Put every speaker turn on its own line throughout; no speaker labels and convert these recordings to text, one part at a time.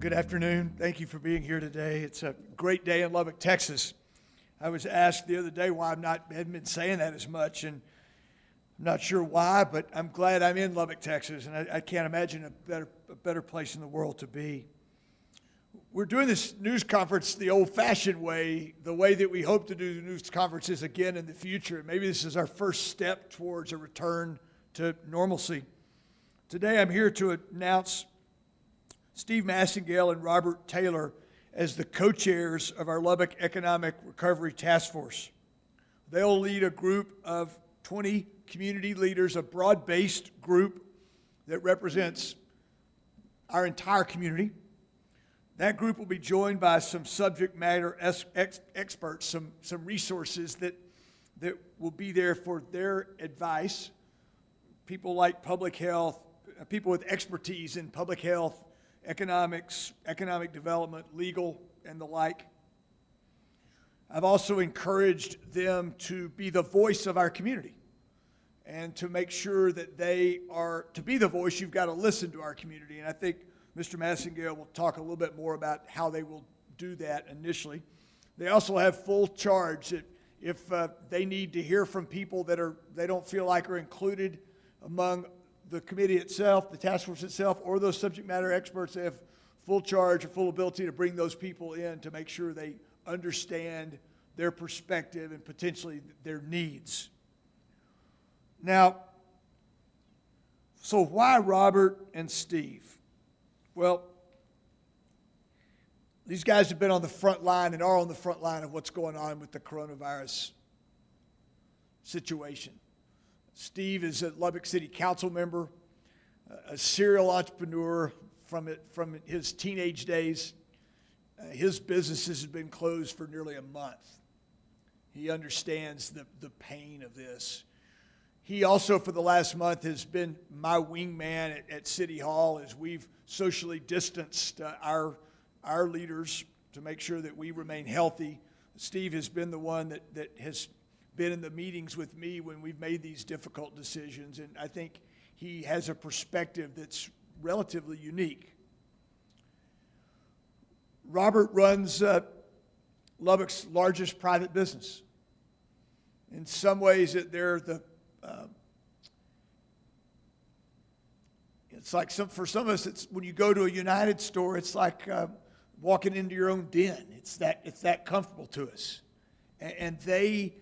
Good afternoon. Thank you for being here today. It's a great day in Lubbock, Texas. I was asked the other day why hadn't been saying that as much, and I'm not sure why, but I'm glad I'm in Lubbock, Texas, and I can't imagine a better place in the world to be. We're doing this news conference the old-fashioned way, the way that we hope to do the news conferences again in the future. Maybe this is our first step towards a return to normalcy. Today I'm here to announce Steve Massengale and Robert Taylor as the co-chairs of our Lubbock Economic Recovery Task Force. They'll lead a group of 20 community leaders, a broad-based group that represents our entire community. That group will be joined by some subject matter experts, some resources that will be there for their advice. People like public health, people with expertise in public health, economics, economic development, legal, and the like. I've also encouraged them to be the voice of our community and to make sure that to be the voice, you've got to listen to our community. And I think Mr. Massengale will talk a little bit more about how they will do that initially. They also have full charge that if they need to hear from people that they don't feel like are included among the committee itself, the task force itself, or those subject matter experts, they have full charge or full ability to bring those people in to make sure they understand their perspective and potentially their needs. Now, so why Robert and Steve? Well, these guys have been on the front line and are on the front line of what's going on with the coronavirus situation. Steve is a Lubbock City Council member, a serial entrepreneur from his teenage days. His businesses have been closed for nearly a month. He understands the pain of this. He also, for the last month, has been my wingman at City Hall as we've socially distanced our leaders to make sure that we remain healthy. Steve has been the one that has been in the meetings with me when we've made these difficult decisions, and I think he has a perspective that's relatively unique. Robert runs Lubbock's largest private business. In some ways, they're it's like for some of us, it's when you go to a United store, it's like walking into your own den. It's that comfortable to us, and they,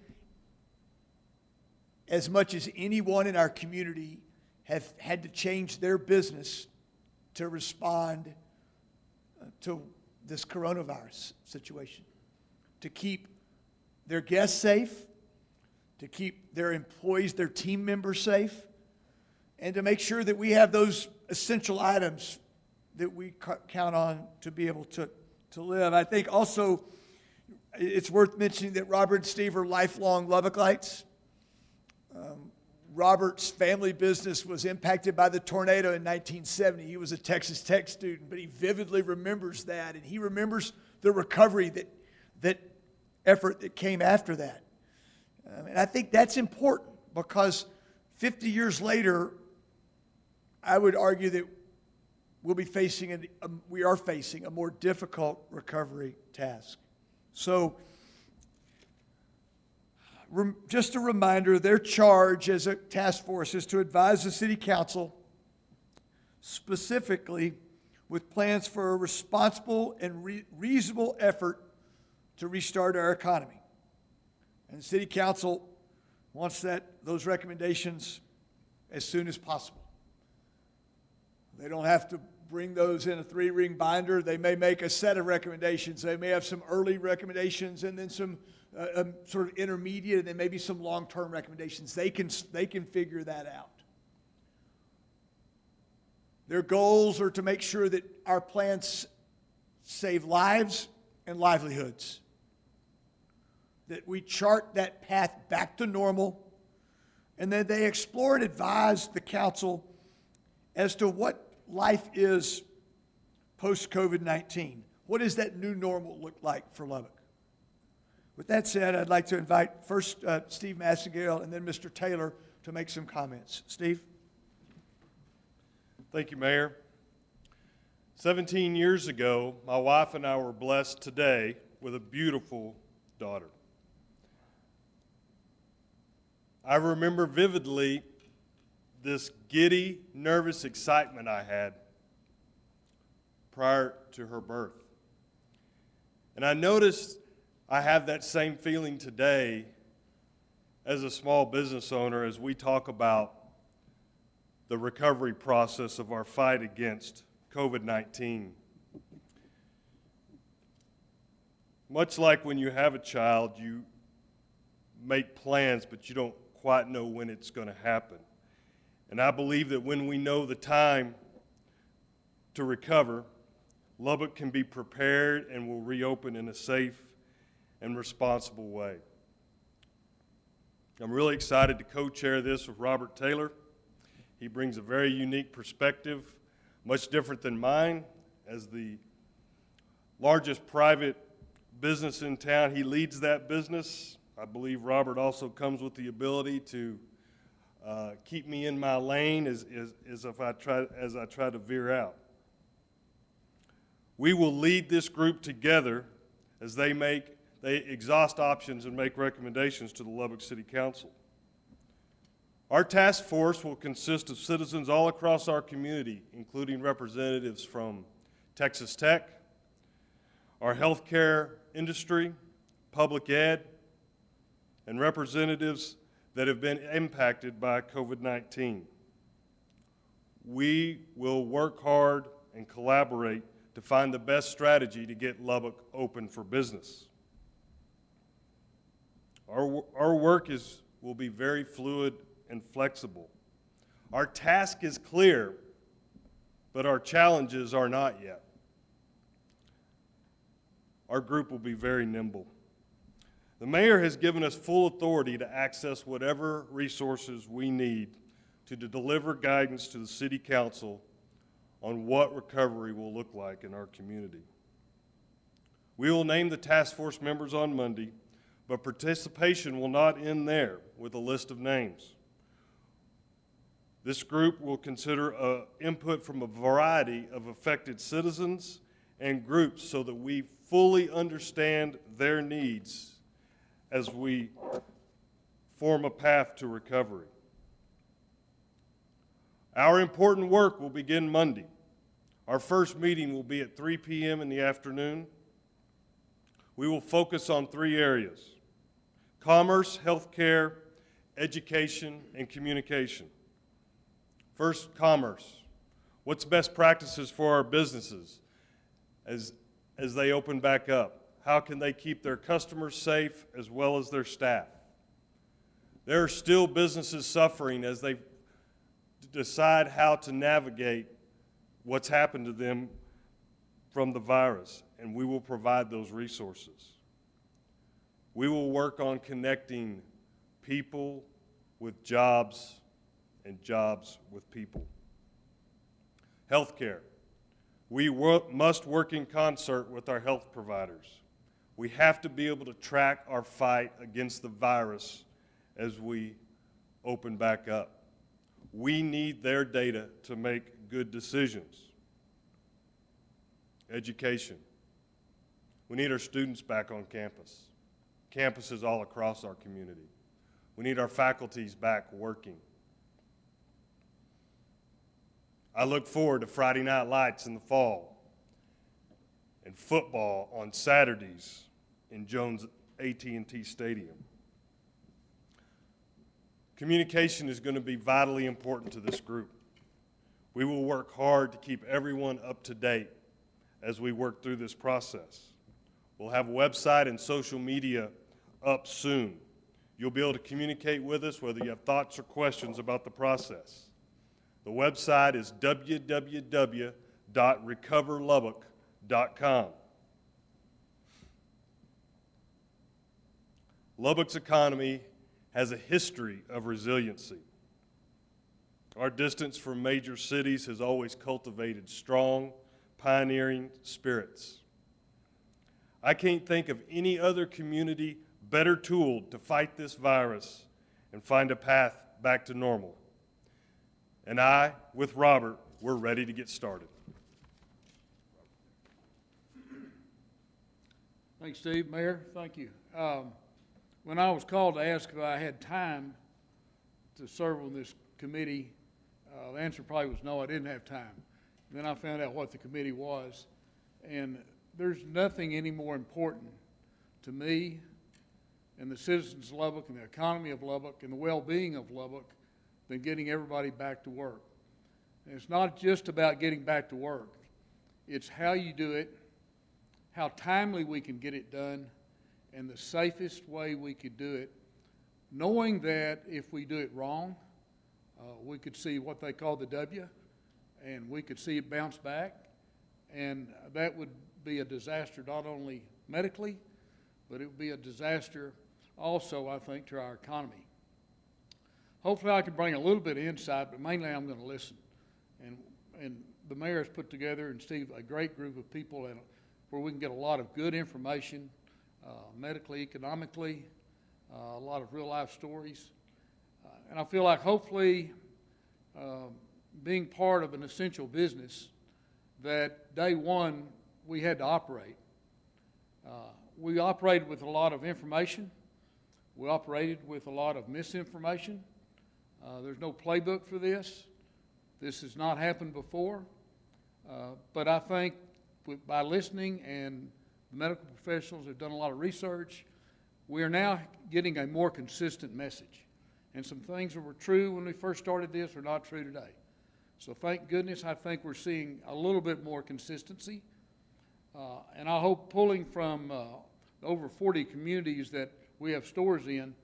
as much as anyone in our community, have had to change their business to respond to this coronavirus situation, to keep their guests safe, to keep their employees, their team members safe, and to make sure that we have those essential items that we count on to be able to live. I think also it's worth mentioning that Robert and Steve are lifelong Lubbockites. Robert's family business was impacted by the tornado in 1970. He was a Texas Tech student, but he vividly remembers that, and he remembers the recovery that effort that came after that. And I think that's important because 50 years later, I would argue that we are facing a more difficult recovery task. So, just a reminder, their charge as a task force is to advise the City Council specifically with plans for a responsible and reasonable effort to restart our economy. And the City Council wants those recommendations as soon as possible. They don't have to bring those in a 3-ring binder. They may make a set of recommendations. They may have some early recommendations and then some sort of intermediate and then maybe some long-term recommendations. They can figure that out. Their goals are to make sure that our plans save lives and livelihoods, that we chart that path back to normal, and then they explore and advise the council as to what life is post-COVID-19. What does that new normal look like for Lubbock? With that said, I'd like to invite first Steve Massengale and then Mr. Taylor to make some comments. Steve?
Thank you, Mayor. 17 years ago, my wife and I were blessed today with a beautiful daughter. I remember vividly this giddy, nervous excitement I had prior to her birth. And I noticed I have that same feeling today as a small business owner as we talk about the recovery process of our fight against COVID-19. Much like when you have a child, you make plans, but you don't quite know when it's going to happen. And I believe that when we know the time to recover, Lubbock can be prepared and will reopen in a safe and responsible way. I'm really excited to co-chair this with Robert Taylor. He brings a very unique perspective, much different than mine. As the largest private business in town, he leads that business. I believe Robert also comes with the ability to keep me in my lane as I try to veer out. We will lead this group together as they exhaust options and make recommendations to the Lubbock City Council. Our task force will consist of citizens all across our community, including representatives from Texas Tech, our healthcare industry, public ed, and representatives that have been impacted by COVID-19. We will work hard and collaborate to find the best strategy to get Lubbock open for business. Our work will be very fluid and flexible. Our task is clear, but our challenges are not yet. Our group will be very nimble. The mayor has given us full authority to access whatever resources we need to deliver guidance to the City Council on what recovery will look like in our community. We will name the task force members on Monday, but participation will not end there with a list of names. This group will consider input from a variety of affected citizens and groups so that we fully understand their needs as we form a path to recovery. Our important work will begin Monday. Our first meeting will be at 3 p.m. in the afternoon. We will focus on 3 areas: commerce, healthcare, education, and communication. First, commerce. What's best practices for our businesses as they open back up? How can they keep their customers safe as well as their staff? There are still businesses suffering as they decide how to navigate what's happened to them from the virus, and we will provide those resources. We will work on connecting people with jobs and jobs with people. Healthcare. We must work in concert with our health providers. We have to be able to track our fight against the virus as we open back up. We need their data to make good decisions. Education. We need our students back on campus. Campuses all across our community. We need our faculties back working. I look forward to Friday Night Lights in the fall and football on Saturdays in Jones AT&T Stadium. Communication is going to be vitally important to this group. We will work hard to keep everyone up to date as we work through this process. We'll have a website and social media up soon. You'll be able to communicate with us whether you have thoughts or questions about the process. The website is www.recoverlubbock.com. Lubbock's economy has a history of resiliency. Our distance from major cities has always cultivated strong, pioneering spirits. I can't think of any other community better tooled to fight this virus and find a path back to normal. And I, with Robert, we're ready to get started.
Thanks, Steve. Mayor, thank you. When I was called to ask if I had time to serve on this committee, the answer probably was no, I didn't have time. Then I found out what the committee was, and there's nothing any more important to me and the citizens of Lubbock and the economy of Lubbock and the well-being of Lubbock than getting everybody back to work. And it's not just about getting back to work. It's how you do it, how timely we can get it done, and the safest way we could do it, knowing that if we do it wrong, we could see what they call the W, and we could see it bounce back, and that would be a disaster not only medically, but it would be a disaster also, I think, to our economy. Hopefully I can bring a little bit of insight, but mainly I'm going to listen. And the mayor has put together, and Steve, a great group of people where we can get a lot of good information, medically, economically, a lot of real-life stories. And I feel like hopefully being part of an essential business that day one we had to operate. We operated with a lot of information. We operated with a lot of misinformation. There's no playbook for this. This has not happened before. But I think by listening, and the medical professionals have done a lot of research, we are now getting a more consistent message. And some things that were true when we first started this are not true today. So thank goodness, I think we're seeing a little bit more consistency. And I hope pulling from over 40 communities that we have stores in,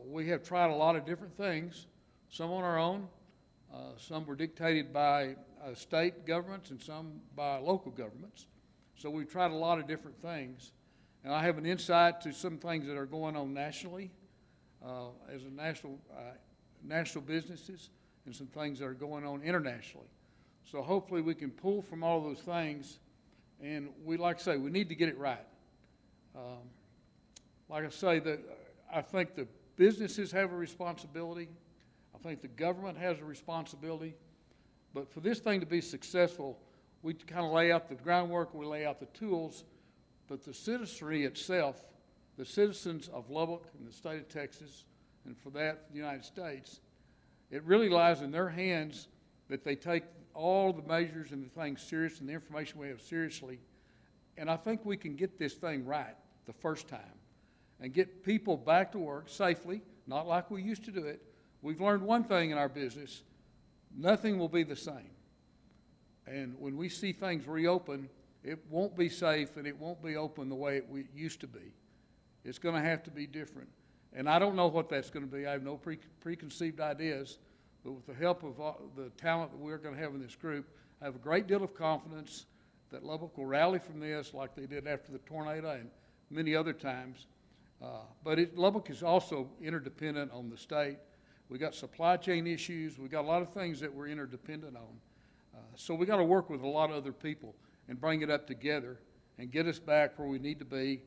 we have tried a lot of different things, some on our own, some were dictated by state governments and some by local governments. So we've tried a lot of different things. And I have an insight to some things that are going on nationally, as a national businesses, and some things that are going on internationally. So hopefully we can pull from all those things, and we, like I say, we need to get it right. Like I say, I think the businesses have a responsibility. I think the government has a responsibility. But for this thing to be successful, we kind of lay out the groundwork, we lay out the tools, but the citizenry itself, the citizens of Lubbock and the state of Texas, and for that, the United States, it really lies in their hands that they take all the measures and the things serious and the information we have seriously. And I think we can get this thing right the first time and get people back to work safely, not like we used to do it. We've learned one thing in our business: nothing will be the same. And when we see things reopen, it won't be safe and it won't be open the way it used to be. It's going to have to be different. And I don't know what that's going to be. I have no preconceived ideas. But with the help of the talent that we're going to have in this group, I have a great deal of confidence that Lubbock will rally from this like they did after the tornado and many other times. But Lubbock is also interdependent on the state. We got supply chain issues. We got a lot of things that we're interdependent on. So we got to work with a lot of other people and bring it up together and get us back where we need to be,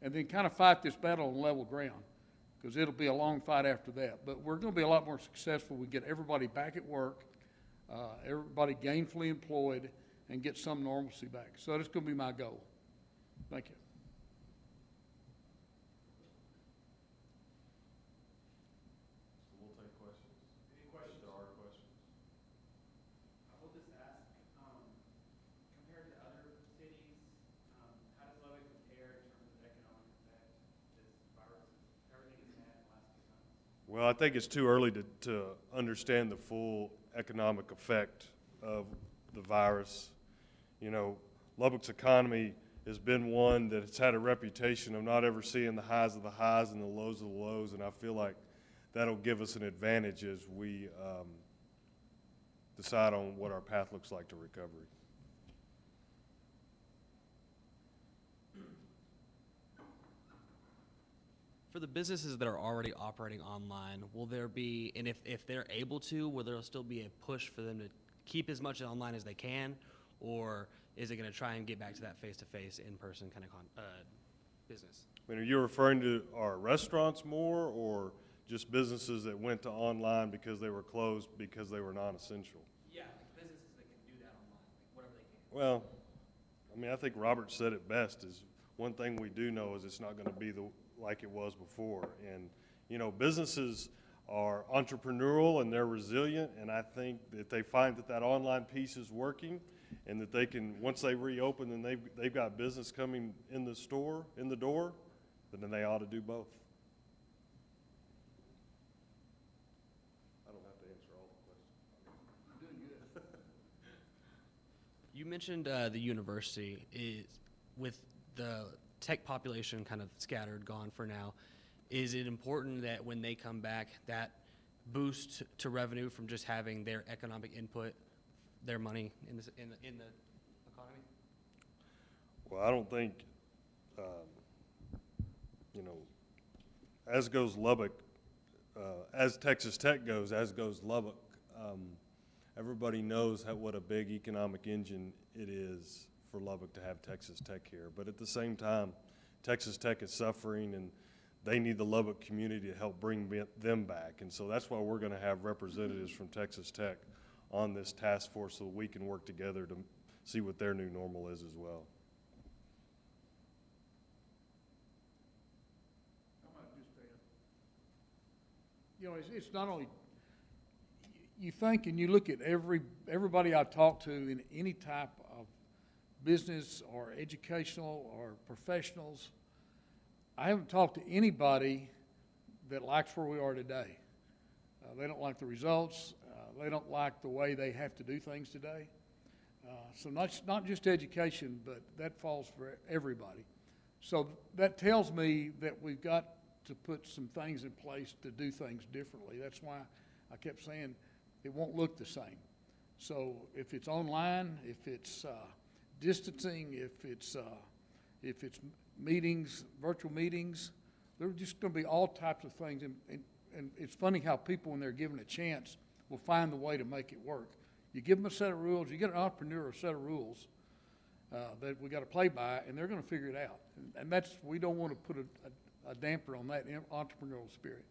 and then kind of fight this battle on level ground, because it'll be a long fight after that. But we're going to be a lot more successful. We get everybody back at work, everybody gainfully employed, and get some normalcy back. So that's going to be my goal. Thank you.
We'll take questions. Any questions? There are questions.
I will just ask, compared to other cities, how does Lubbock compare in terms of economic effect this virus, everything has had in the last 2 months?
Well, I think it's too early to understand the full economic effect of the virus. You know, Lubbock's economy has been one that has had a reputation of not ever seeing the highs of the highs and the lows of the lows, and I feel like that'll give us an advantage as we decide on what our path looks like to recovery.
For the businesses that are already operating online, will there be, and if they're able to, will there still be a push for them to keep as much online as they can, or is it going to try and get back to that face-to-face, in-person kind of business?
I mean, are you referring to our restaurants more, or just businesses that went to online because they were closed because they were non-essential?
Yeah, like businesses that can do that online, like whatever they can.
Well, I mean, I think Robert said it best, is one thing we do know is it's not going to be like it was before. And, you know, businesses are entrepreneurial and they're resilient, and I think that they find that that online piece is working, and that they can, once they reopen and they've got business coming in the store, in the door, then they ought to do both. I don't have to answer all the questions.
You mentioned the university is, with the tech population kind of scattered, gone for now. Is it important that when they come back, that boost to revenue from just having their economic input, their money in the economy?
Well, I don't think, you know, as goes Lubbock, as Texas Tech goes, as goes Lubbock. Everybody knows what a big economic engine it is for Lubbock to have Texas Tech here. But at the same time, Texas Tech is suffering, and they need the Lubbock community to help bring them back. And so that's why we're going to have representatives from Texas Tech on this task force so that we can work together to see what their new normal is as well.
I might just add, you know, it's not only, you think and you look at everybody I talk to in any type of business or educational or professionals, I haven't talked to anybody that likes where we are today. They don't like the results. They don't like the way they have to do things today. So not just education, but that falls for everybody. So that tells me that we've got to put some things in place to do things differently. That's why I kept saying it won't look the same. So if it's online, if it's distancing, if it's meetings, virtual meetings, there are just going to be all types of things. And it's funny how people, when they're given a chance, will find the way to make it work. You give them a set of rules, you get an entrepreneur a set of rules that we got to play by, and they're going to figure it out. And that's, we don't want to put a damper on that entrepreneurial spirit.